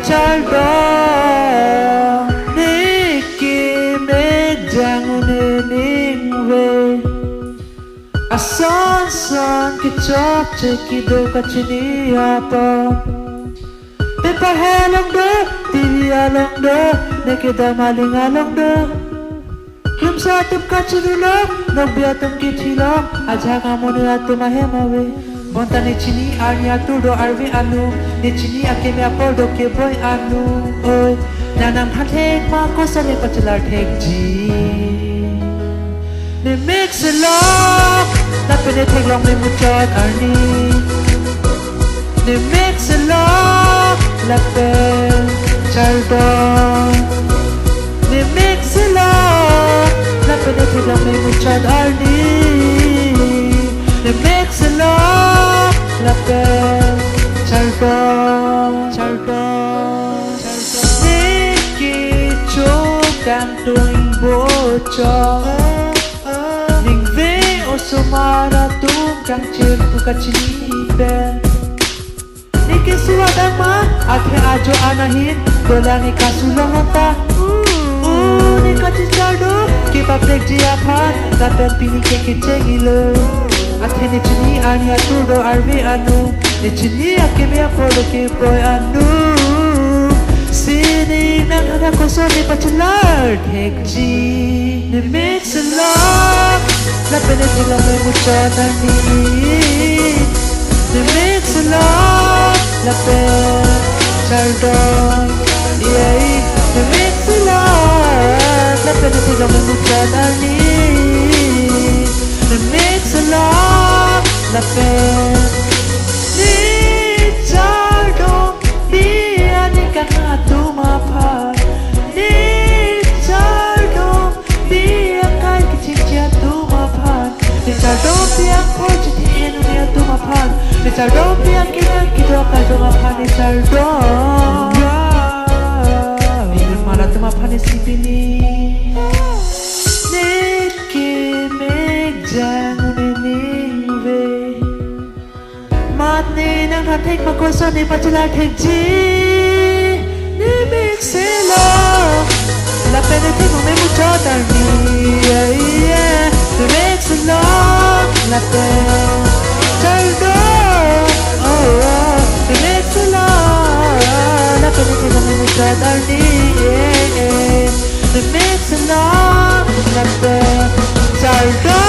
Chaldo Niki Megdangune Ningwe Asan san Kichok Chekido Kachini Apa Pepa helong do Tili along do Nekida maling along do Kum satum kachirilo Nagbiatum kitilo Aja kamone atum ahemawe Bonta ne chini arya tudo arvi anu Ne chini akeme apordo ke boy anu Oi Nanam hatek ma kosale pachalar tek ji Ne mix it long Na pene tek long me muchot arni Ne mix it long La pen chaldon Ne mix it long Na pene tek long me muchot arni Ne mix it long La pen chaldon Niki chokang tuing bocor Ning ve osomara tum kang chil kachini ben Niki suwadama akhe ajo anahin dolani kasulang anta Nika chisardo kipa plek jia phat kapen pini keke chegilo Akhe ne chini ania turdo arve anu Ne chini akeme apodo ke boy anu Sini nang hada koso ne pachalar tek ji Ne mix it long La pene tila me muchot arni Ne mix it long La pen chaldon Ne mix it long La pene tila me muchot arni Ne mix it long La pen Ni chaldon Ni anika hatuma pat Ni chaldon Ni akai kichikya tuma pat Ni chaldon biang porchiti enu ni atuma pat Ni chaldon biang kina kido kaltuma pat Ni chaldon Ni mara tuma pat ni sipini Niki megdangune ningwe Mat ni nang hatek makoso ni pachalar tek ji Ni mix it long La pene tengo me mucho tarni Ni mix it long La pen chaldon Ni mix it long La pene tengo me mucho tarni Ni mix it long La pen chaldon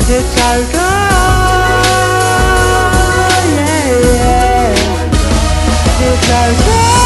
Ni chaldon Ni chaldon